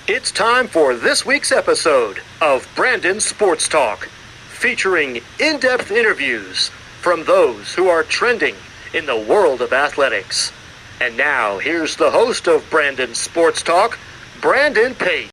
It's time for this week's episode of Brandon Sports Talk, featuring in-depth interviews from those who are trending in the world of athletics. And now, here's the host of Brandon Sports Talk, Brandon Pate.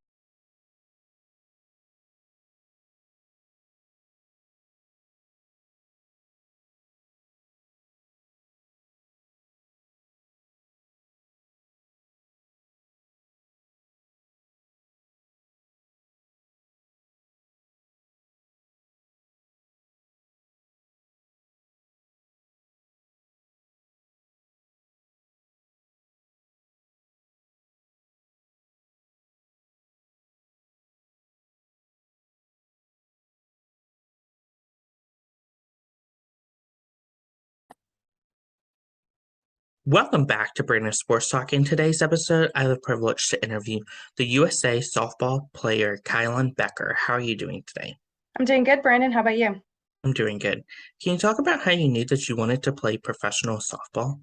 Welcome back to Brandon Sports Talk. In today's episode, I have the privilege to interview the USA softball player Kylan Becker. How are you doing today? I'm doing good, Brandon. How about you? I'm doing good. Can you talk about how you knew that you wanted to play professional softball?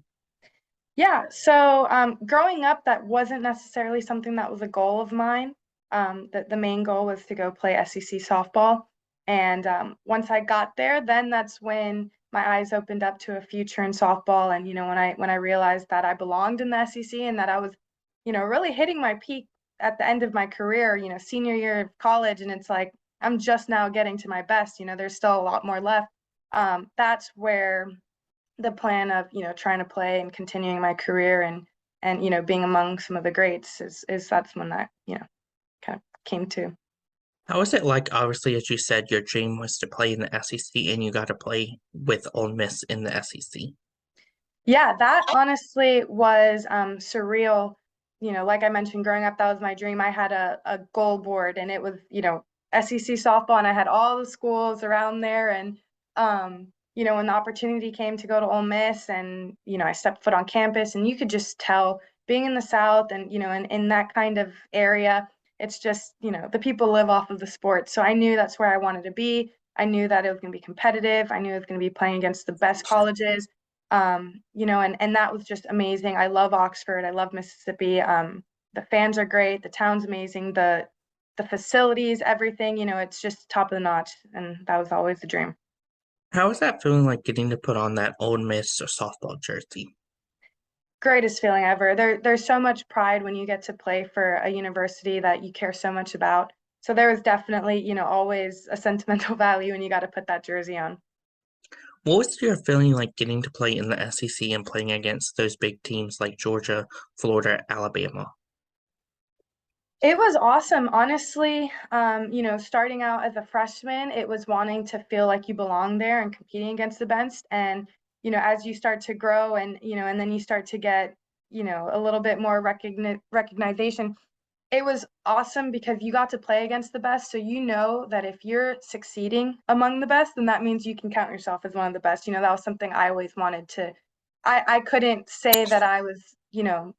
Yeah, so growing up, that wasn't necessarily something that was a goal of mine. The main goal was to go play SEC softball. And once I got there, then that's when my eyes opened up to a future in softball. And when I realized that I belonged in the SEC and that I was, really hitting my peak at the end of my career, senior year of college, and it's like I'm just now getting to my best. There's still a lot more left. That's where the plan of trying to play and continuing my career and being among some of the greats is that's when that kind of came to. How was it like? Obviously, as you said, your dream was to play in the SEC and you got to play with Ole Miss in the SEC. Yeah, that honestly was surreal. Like I mentioned, growing up, that was my dream. I had a goal board and it was SEC softball, and I had all the schools around there. And when the opportunity came to go to Ole Miss, and I stepped foot on campus, and you could just tell, being in the South and in that kind of area, it's just the people live off of the sport. So I knew that's where I wanted to be. I knew that it was going to be competitive. I knew it was going to be playing against the best colleges. And that was just amazing. I love Oxford. I love Mississippi. The fans are great. The town's amazing. The facilities, everything, it's just top of the notch. And that was always the dream. How was that feeling like getting to put on that Ole Miss or softball jersey? Greatest feeling ever. There's so much pride when you get to play for a university that you care so much about. So there was definitely, always a sentimental value when you got to put that jersey on. What was your feeling like getting to play in the SEC and playing against those big teams like Georgia, Florida, Alabama? It was awesome, honestly. Starting out as a freshman, it was wanting to feel like you belong there and competing against the best. And as you start to grow, and then you start to get a little bit more recognition. It was awesome because you got to play against the best, so that if you're succeeding among the best, then that means you can count yourself as one of the best. That was something I always wanted to. I couldn't say that I was you know,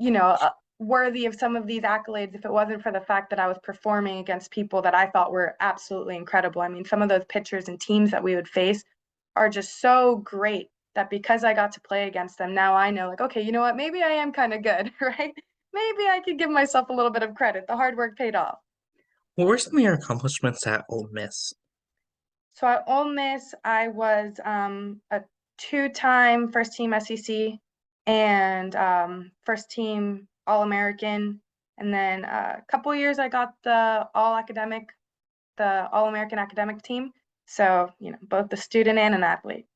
uh, worthy of some of these accolades if it wasn't for the fact that I was performing against people that I thought were absolutely incredible. I mean, some of those pitchers and teams that we would face are just so great that because I got to play against them, now I know, like, okay, you know what? Maybe I am kind of good, right? Maybe I could give myself a little bit of credit. The hard work paid off. What were some of your accomplishments at Ole Miss? So at Ole Miss, I was a two-time first team SEC and first team All-American. And then a couple years I got the All-American academic team. So, both the student and an athlete.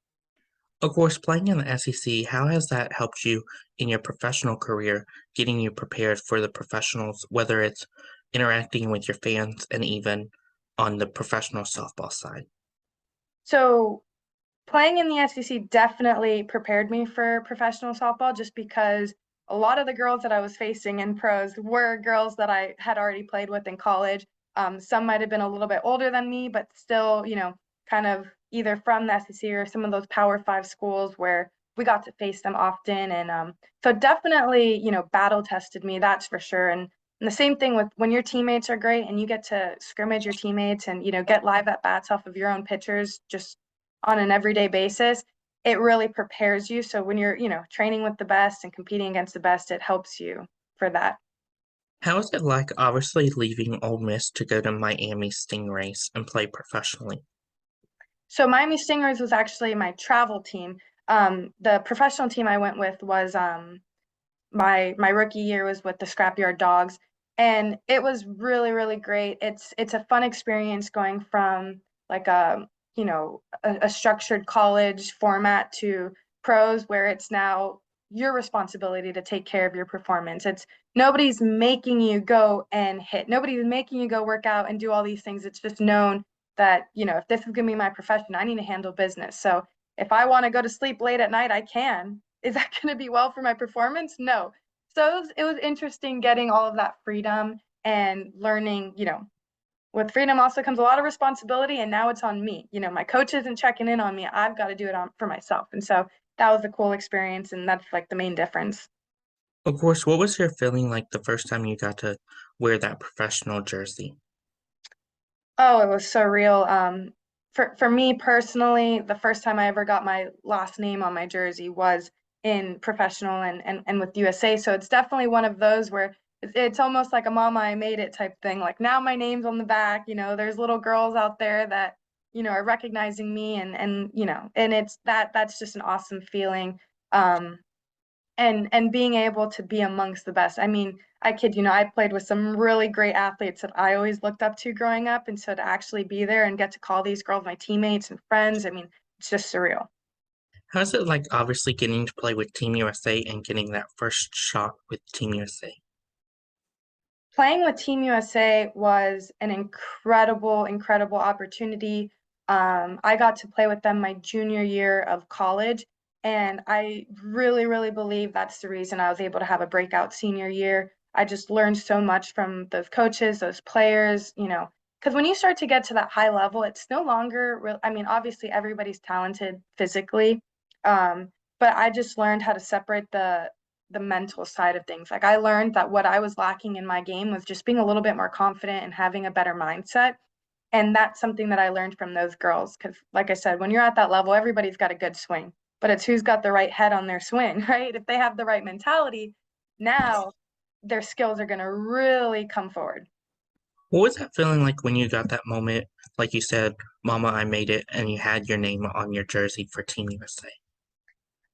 Of course, playing in the SEC, how has that helped you in your professional career, getting you prepared for the professionals, whether it's interacting with your fans and even on the professional softball side? So playing in the SEC definitely prepared me for professional softball just because a lot of the girls that I was facing in pros were girls that I had already played with in college. Some might have been a little bit older than me, but still, kind of either from the SEC or some of those Power Five schools where we got to face them often. And so definitely, battle tested me, that's for sure. And the same thing with when your teammates are great and you get to scrimmage your teammates and, get live at bats off of your own pitchers just on an everyday basis, it really prepares you. So when you're, training with the best and competing against the best, it helps you for that. How is it like obviously leaving Ole Miss to go to Miami Stingrays and play professionally? So Miami Stingers was actually my travel team. The professional team I went with was my rookie year was with the Scrapyard Dogs, and it was really really great. It's a fun experience going from like a structured college format to pros where it's now your responsibility to take care of your performance. It's nobody's making you go and hit. Nobody's making you go work out and do all these things. It's just known that, if this is going to be my profession, I need to handle business. So if I want to go to sleep late at night, I can. Is that going to be well for my performance? No. So it was interesting getting all of that freedom and learning, with freedom also comes a lot of responsibility, and now it's on me. My coach isn't checking in on me. I've got to do it for myself. And so that was a cool experience, and that's like the main difference. Of course, what was your feeling like the first time you got to wear that professional jersey? Oh, it was surreal. For me personally, the first time I ever got my last name on my jersey was in professional and with USA. So it's definitely one of those where it's almost like a mama I made it type thing. Like now my name's on the back, there's little girls out there that, are recognizing me and it's that's just an awesome feeling. Um, and being able to be amongst the best. I mean, I kid you not, I played with some really great athletes that I always looked up to growing up, and so to actually be there and get to call these girls my teammates and friends, I mean, it's just surreal. How is it like obviously getting to play with Team USA and getting that first shot with Team USA? Playing with Team USA was an incredible, incredible opportunity. I got to play with them my junior year of college, and I really, really believe that's the reason I was able to have a breakout senior year. I just learned so much from those coaches, those players, because when you start to get to that high level, it's no longer real. I mean, obviously everybody's talented physically, but I just learned how to separate the mental side of things. Like I learned that what I was lacking in my game was just being a little bit more confident and having a better mindset. And that's something that I learned from those girls. Because, like I said, when you're at that level, everybody's got a good swing, but it's who's got the right head on their swing, right? If they have the right mentality, now their skills are going to really come forward. What was that feeling like when you got that moment, like you said, Mama, I made it, and you had your name on your jersey for Team USA?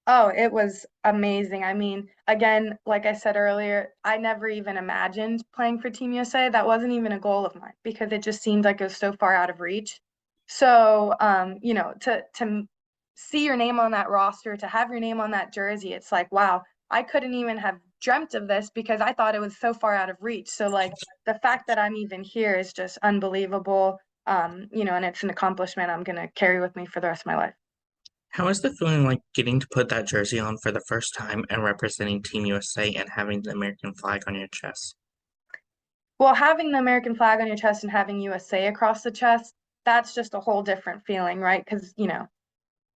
Oh, it was amazing. I mean, again, like I said earlier, I never even imagined playing for Team USA. That wasn't even a goal of mine because it just seemed like it was so far out of reach. So, to see your name on that roster, to have your name on that jersey, it's like, wow, I couldn't even have dreamt of this because I thought it was so far out of reach. So, like, the fact that I'm even here is just unbelievable. And it's an accomplishment I'm gonna carry with me for the rest of my life. How is the feeling like getting to put that jersey on for the first time and representing Team USA and having the American flag on your chest? Well, having the American flag on your chest and having USA across the chest, that's just a whole different feeling, right? Because,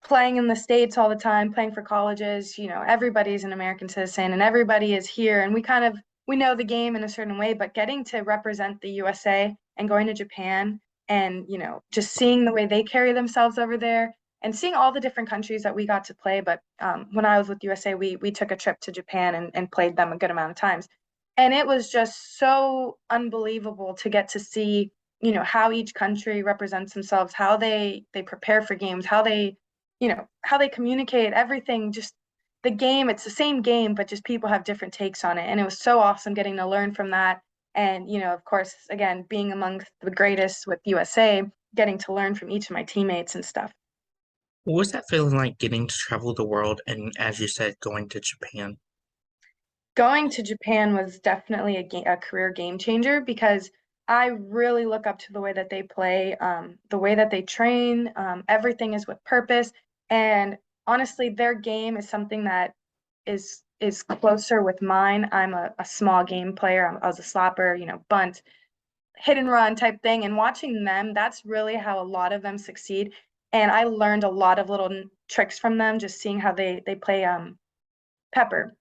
playing in the States all the time, playing for colleges, everybody's an American citizen and everybody is here. And we know the game in a certain way, but getting to represent the USA and going to Japan and, just seeing the way they carry themselves over there and seeing all the different countries that we got to play. But when I was with USA, we took a trip to Japan and played them a good amount of times. And it was just so unbelievable to get to see, how each country represents themselves, how they prepare for games, how they communicate, everything, just the game. It's the same game, but just people have different takes on it. And it was so awesome getting to learn from that. And, of course, again, being amongst the greatest with USA, getting to learn from each of my teammates and stuff. What was that feeling like getting to travel the world and, as you said, going to Japan? Going to Japan was definitely a career game changer because I really look up to the way that they play, the way that they train. Everything is with purpose, and honestly, their game is something that is closer with mine. I'm a small game player. I was a slapper, bunt, hit and run type thing, and watching them, that's really how a lot of them succeed. And I learned a lot of little tricks from them, just seeing how they play pepper.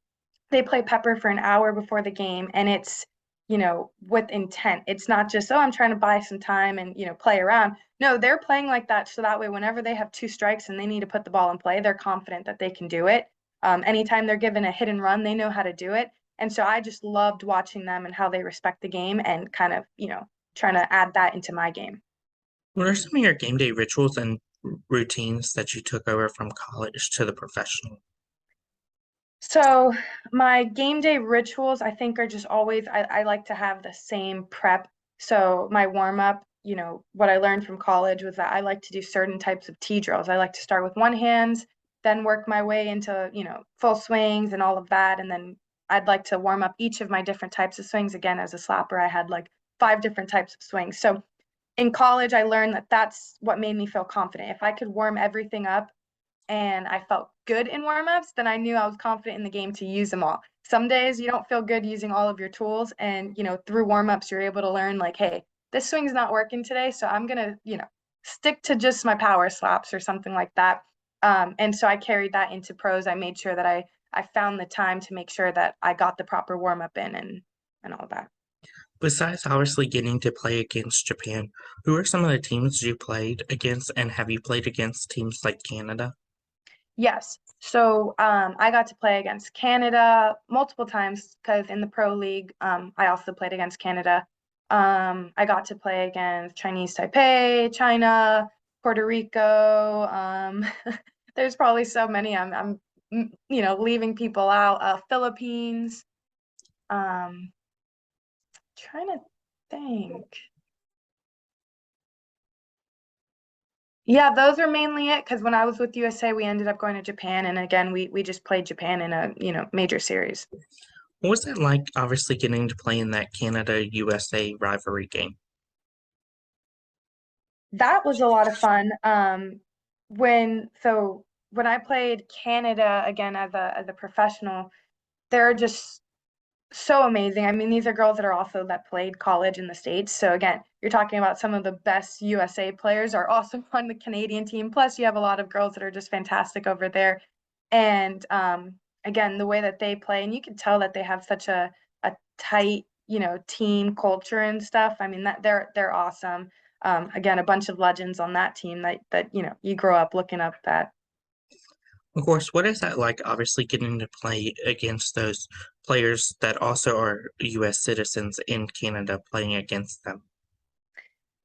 They play pepper for an hour before the game, and it's, with intent. It's not just, oh, I'm trying to buy some time and, play around. No, they're playing like that so that way whenever they have two strikes and they need to put the ball in play, they're confident that they can do it. Anytime they're given a hit and run, they know how to do it. And so I just loved watching them and how they respect the game and kind of, trying to add that into my game. What are some of your game day rituals and routines that you took over from college to the professional? So my game day rituals, I think, are just always, I like to have the same prep. So my warm up, what I learned from college was that I like to do certain types of T drills. I like to start with one hands, then work my way into, full swings and all of that. And then I'd like to warm up each of my different types of swings. Again, as a slapper, I had like 5 different types of swings. So in college, I learned that that's what made me feel confident. If I could warm everything up and I felt good in warm-ups, then I knew I was confident in the game to use them all. Some days you don't feel good using all of your tools, and through warm-ups you're able to learn like, hey, this swing's not working today, so I'm gonna, stick to just my power slaps or something like that. And so I carried that into pros. I made sure that I found the time to make sure that I got the proper warm-up in and all that. Besides obviously getting to play against Japan, who are some of the teams you played against, and have you played against teams like Canada? Yes. So I got to play against Canada multiple times because in the pro league, I also played against Canada. I got to play against Chinese Taipei, China, Puerto Rico. There's probably so many. Leaving people out. Philippines. Um, Trying to think. Yeah, those are mainly it because when I was with USA, we ended up going to Japan, and again, we just played Japan in a major series. What was that like, obviously getting to play in that Canada-USA rivalry game? That was a lot of fun. When I played Canada again as a professional, they're just so amazing. I mean, these are girls that are also that played college in the States. So again, you're talking about some of the best USA players are also on the Canadian team. Plus, you have a lot of girls that are just fantastic over there. And again, the way that they play, and you can tell that they have such a tight, team culture and stuff. I mean, that they're awesome. Again, a bunch of legends on that team that you grow up looking up at. Of course, what is that like, obviously getting to play against those players that also are US citizens in Canada playing against them?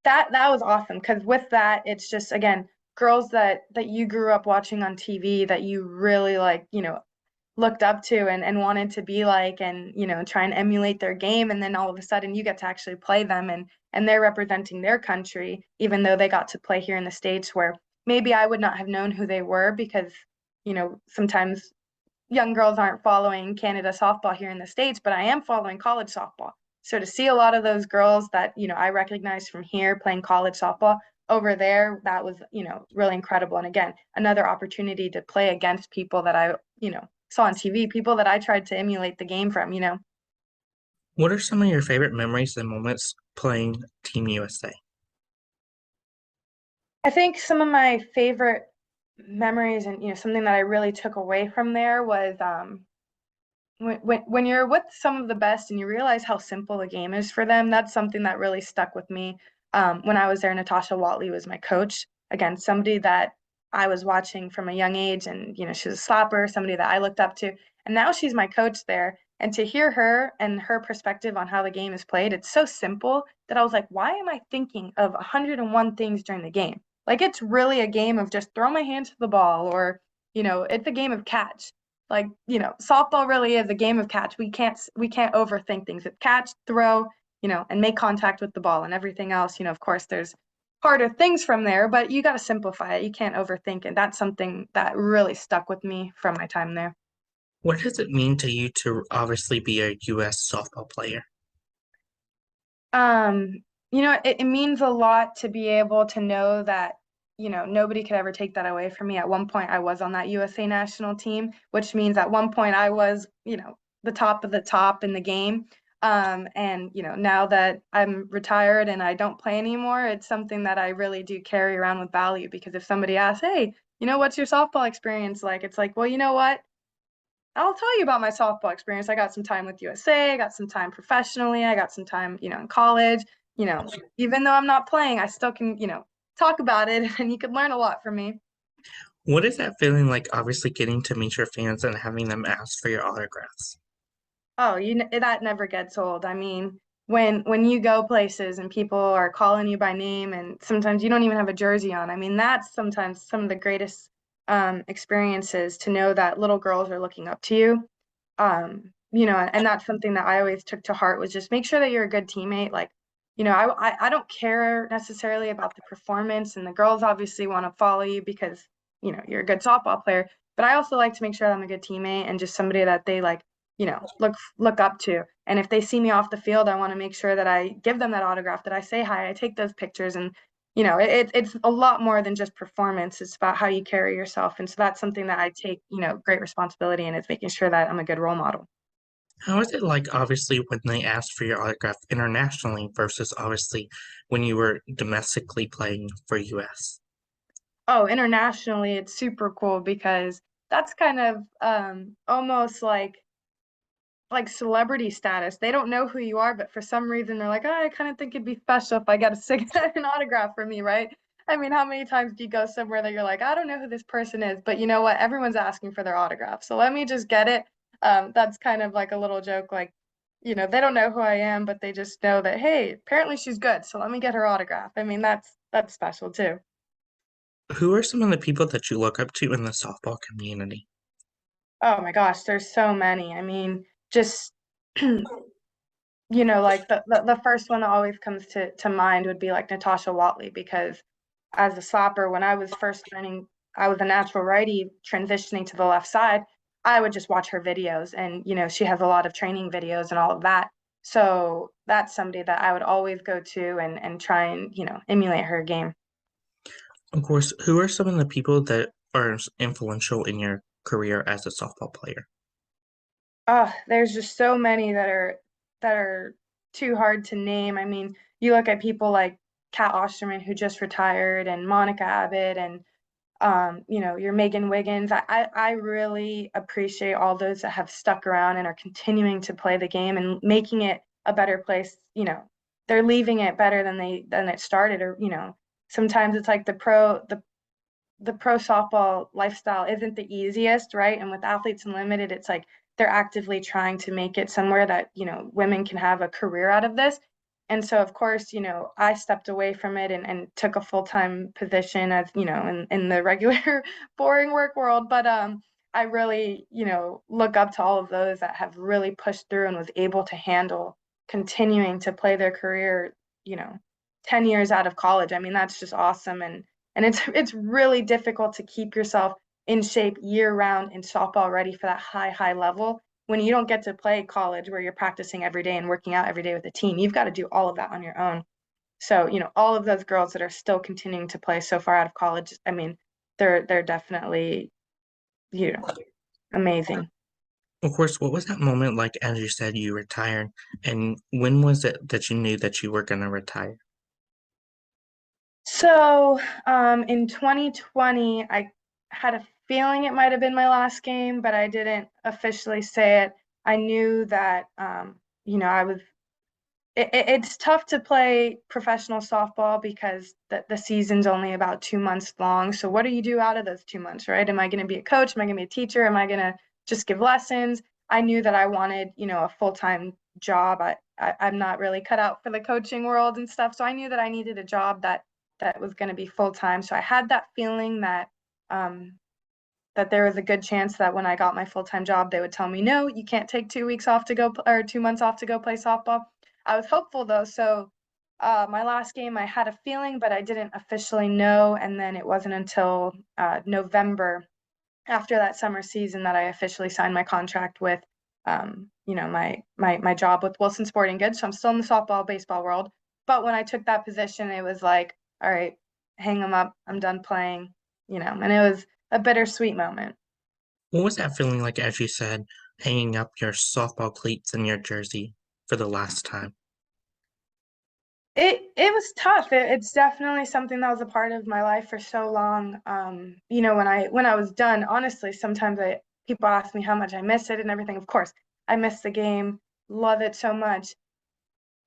That was awesome because with that, it's just again girls that you grew up watching on TV that you really like, looked up to and wanted to be like and try and emulate their game, and then all of a sudden you get to actually play them and they're representing their country even though they got to play here in the States where maybe I would not have known who they were because sometimes young girls aren't following Canada softball here in the States, but I am following college softball. So to see a lot of those girls that, I recognize from here playing college softball over there, that was, really incredible. And again, another opportunity to play against people that I, saw on TV, people that I tried to emulate the game from. What are some of your favorite memories and moments playing Team USA? I think some of my favorite memories and, something that I really took away from there was when you're with some of the best and you realize how simple the game is for them, that's something that really stuck with me. When I was there, Natasha Watley was my coach. Again, somebody that I was watching from a young age, and she was a slapper, somebody that I looked up to, and now she's my coach there. And to hear her and her perspective on how the game is played, it's so simple that I was like, why am I thinking of 101 things during the game? Like it's really a game of just throw my hand to the ball, or it's a game of catch like softball really is a game of catch. We can't overthink things. It's catch, throw, and make contact with the ball, and everything else, of course there's harder things from there, but you got to simplify it. You can't overthink it. That's something that really stuck with me from my time there. What does it mean to you to obviously be a US softball player? Um, it means a lot to be able to know that, nobody could ever take that away from me. At one point, I was on that USA national team, which means at one point I was, the top of the top in the game. And, now that I'm retired and I don't play anymore, it's something that I really do carry around with value because if somebody asks, hey, what's your softball experience like? It's like, well, you know what? I'll tell you about my softball experience. I got some time with USA, I got some time professionally, I got some time, in college. Even though I'm not playing, I still can, talk about it and you could learn a lot from me. What is that feeling like, obviously getting to meet your fans and having them ask for your autographs? Oh, that never gets old. I mean, when you go places and people are calling you by name and sometimes you don't even have a jersey on. I mean, that's sometimes some of the greatest experiences to know that little girls are looking up to you. And that's something that I always took to heart was just make sure that you're a good teammate. Like, I don't care necessarily about the performance, and the girls obviously want to follow you because, you're a good softball player. But I also like to make sure that I'm a good teammate and just somebody that they like, look up to. And if they see me off the field, I want to make sure that I give them that autograph, that I say hi, I take those pictures, and it's a lot more than just performance. It's about how you carry yourself, and so that's something that I take, great responsibility in, is making sure that I'm a good role model. How is it like, obviously, when they asked for your autograph internationally versus obviously when you were domestically playing for US? Oh, internationally, it's super cool because that's kind of almost like celebrity status. They don't know who you are, but for some reason they're like, oh, I kind of think it'd be special if I got an autograph for me, right? I mean, how many times do you go somewhere that you're like, I don't know who this person is, but you know what? Everyone's asking for their autograph, so let me just get it. That's kind of like a little joke, like, they don't know who I am, but they just know that, hey, apparently she's good, so let me get her autograph. I mean, that's special too. Who are some of the people that you look up to in the softball community? Oh my gosh, there's so many. I mean, just like the first one that always comes to mind would be like Natasha Watley, because as a slapper, when I was first learning, I was a natural righty transitioning to the left side. I would just watch her videos, and she has a lot of training videos and all of that. So that's somebody that I would always go to and try and emulate her game. Of course, who are some of the people that are influential in your career as a softball player? Oh, there's just so many that are too hard to name. I mean, you look at people like Kat Osterman, who just retired, and Monica Abbott, and your Megan Wiggins. I really appreciate all those that have stuck around and are continuing to play the game and making it a better place. They're leaving it better than it started, or sometimes it's like the pro softball lifestyle isn't the easiest, right? And with Athletes Unlimited, it's like they're actively trying to make it somewhere that, women can have a career out of this. And so, of course, I stepped away from it and took a full-time position as, in the regular boring work world. But I really, look up to all of those that have really pushed through and was able to handle continuing to play their career, you know, 10 years out of college. I mean, that's just awesome. And it's really difficult to keep yourself in shape year round in softball, ready for that high level when you don't get to play college where you're practicing every day and working out every day with a team. You've got to do all of that on your own. So, all of those girls that are still continuing to play so far out of college, I mean, they're definitely, you know, amazing. Of course, what was that moment like, as you said you retired, and when was it that you knew that you were going to retire? So, in 2020, I had a feeling it might have been my last game, but I didn't officially say it. I knew that, I was. It's tough to play professional softball because the season's only about 2 months long. So, what do you do out of those 2 months, right? Am I going to be a coach? Am I going to be a teacher? Am I going to just give lessons? I knew that I wanted, a full-time job. I'm not really cut out for the coaching world and stuff. So I knew that I needed a job that was going to be full time. So I had that feeling um, that there was a good chance that when I got my full time job, they would tell me, no, you can't take 2 weeks off to go, or 2 months off to go play softball. I was hopeful though. So my last game, I had a feeling, but I didn't officially know. And then it wasn't until November after that summer season that I officially signed my contract with my job with Wilson Sporting Goods. So I'm still in the softball, baseball world. But when I took that position, it was like, all right, hang them up. I'm done playing, and it was a bittersweet moment. What was that feeling like, as you said, hanging up your softball cleats and your jersey for the last time? It was tough. It's definitely something that was a part of my life for so long. When I was done, honestly, sometimes people ask me how much I miss it and everything. Of course, I miss the game, love it so much.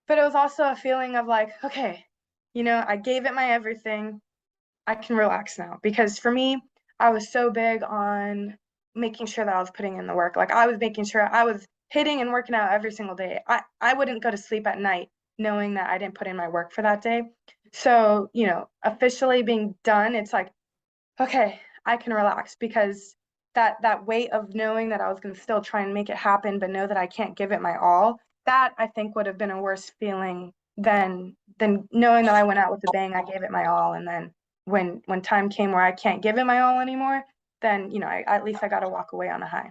But it was also a feeling of like, okay, I gave it my everything. I can relax now. Because for me, I was so big on making sure that I was putting in the work. Like I was making sure I was hitting and working out every single day. I wouldn't go to sleep at night knowing that I didn't put in my work for that day. So, officially being done, it's like, okay, I can relax because that weight of knowing that I was going to still try and make it happen, but know that I can't give it my all, that I think would have been a worse feeling than knowing that I went out with a bang, I gave it my all, and then when time came where I can't give it my all anymore, then at least I got to walk away on a high.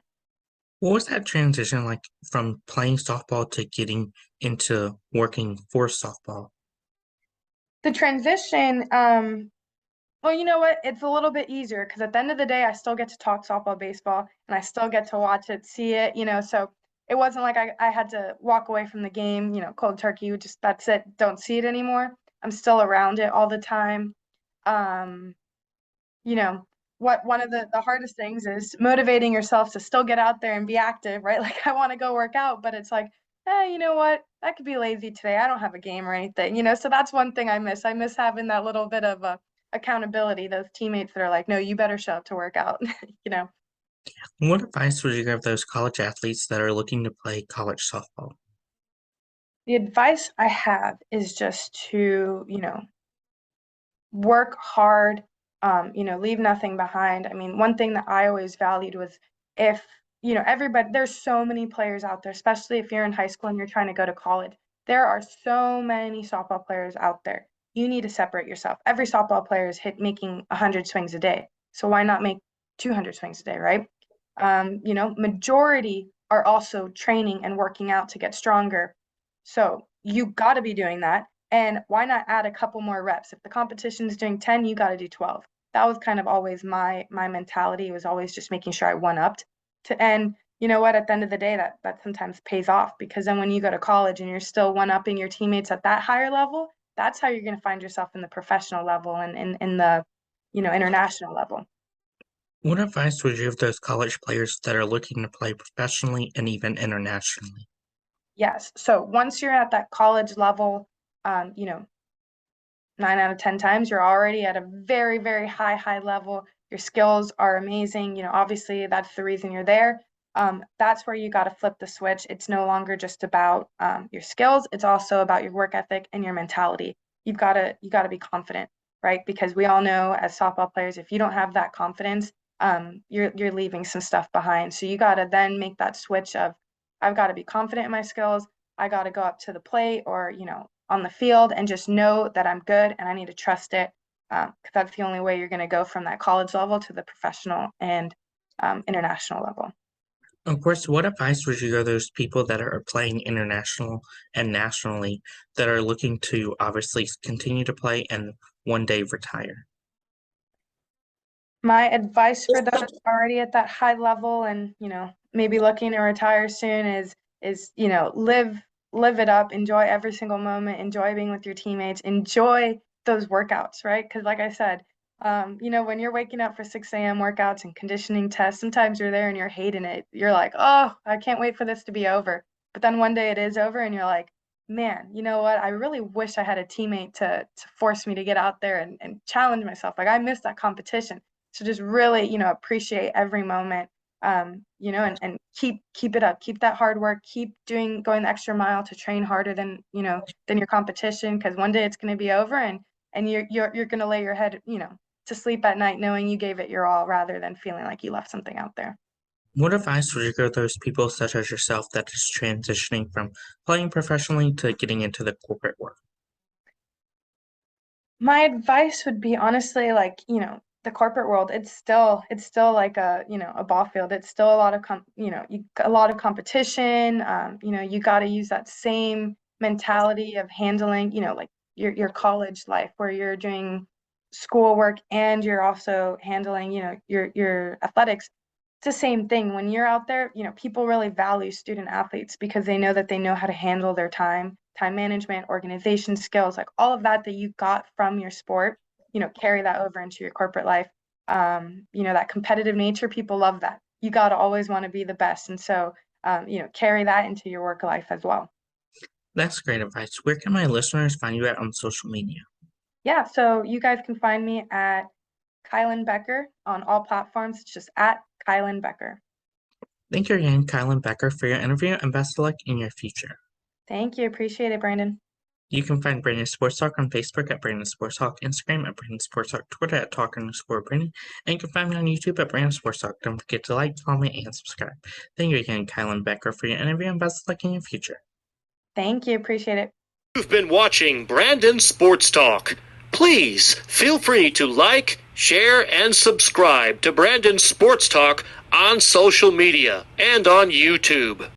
What was that transition like from playing softball to getting into working for softball? The transition, well, you know what? It's a little bit easier because at the end of the day, I still get to talk softball, baseball, and I still get to watch it, see it, so it wasn't like I had to walk away from the game, cold turkey, just that's it, don't see it anymore. I'm still around it all the time. Um, you know, what one of the hardest things is motivating yourself to still get out there and be active, right? Like I want to go work out, but it's like, you know what? I could be lazy today. I don't have a game or anything, so that's one thing I miss. I miss having that little bit of accountability, those teammates that are like, no, you better show up to work out, What advice would you give those college athletes that are looking to play college softball? The advice I have is just to, work hard, leave nothing behind. I mean, one thing that I always valued was if, everybody, there's so many players out there, especially if you're in high school and you're trying to go to college. There are so many softball players out there. You need to separate yourself. Every softball player is making 100 swings a day. So why not make 200 swings a day, right? Majority are also training and working out to get stronger. So you got to be doing that. And why not add a couple more reps? If the competition is doing 10, you got to do 12. That was kind of always my mentality, was always just making sure I one-upped and you know what, at the end of the day, that sometimes pays off, because then when you go to college and you're still one-upping your teammates at that higher level, that's how you're going to find yourself in the professional level and in the, international level. What advice would you give those college players that are looking to play professionally and even internationally? Yes. So once you're at that college level, um, you know, 9 out of 10 times you're already at a very, very high level. Your skills are amazing. Obviously that's the reason you're there. That's where you got to flip the switch. It's no longer just about your skills. It's also about your work ethic and your mentality. You got to be confident, right? Because we all know as softball players, if you don't have that confidence, you're leaving some stuff behind. So you got to then make that switch of, I've got to be confident in my skills. I got to go up to the plate, or on the field, and just know that I'm good and I need to trust it, because that's the only way you're going to go from that college level to the professional and international level. Of course, what advice would you give those people that are playing international and nationally that are looking to obviously continue to play and one day retire? My advice for those already at that high level and, maybe looking to retire soon is, live it up, enjoy every single moment, enjoy being with your teammates, enjoy those workouts, right? Because like I said, when you're waking up for 6 a.m. workouts and conditioning tests, sometimes you're there and you're hating it. You're like, oh, I can't wait for this to be over. But then one day it is over and you're like, man, you know what? I really wish I had a teammate to force me to get out there and challenge myself. Like I miss that competition. So just really, appreciate every moment, and keep it up, keep that hard work, keep going the extra mile to train harder than your competition, because one day it's going to be over, and you're going to lay your head, to sleep at night knowing you gave it your all, rather than feeling like you left something out there. What advice would you give those people such as yourself that is transitioning from playing professionally to getting into the corporate world? My advice would be, honestly, like, the corporate world, it's still like a ball field. It's still a lot of a lot of competition. You got to use that same mentality of handling, like your college life, where you're doing schoolwork and you're also handling, your athletics. It's the same thing when you're out there. People really value student athletes because they know that they know how to handle their time management, organization skills, like all of that you got from your sport, carry that over into your corporate life. That competitive nature, people love that. You got to always want to be the best. And so, carry that into your work life as well. That's great advice. Where can my listeners find you at on social media? Yeah. So you guys can find me at Kylan Becker on all platforms. It's just at Kylan Becker. Thank you again, Kylan Becker, for your interview, and best of luck in your future. Thank you. Appreciate it, Brandon. You can find Brandon Sports Talk on Facebook at Brandon Sports Talk, Instagram at Brandon Sports Talk, Twitter at Talk_Brandon, and you can find me on YouTube at Brandon Sports Talk. Don't forget to like, comment, and subscribe. Thank you again, Kylan Becker, for your interview, and best of luck in your future. Thank you. Appreciate it. You've been watching Brandon Sports Talk. Please feel free to like, share, and subscribe to Brandon Sports Talk on social media and on YouTube.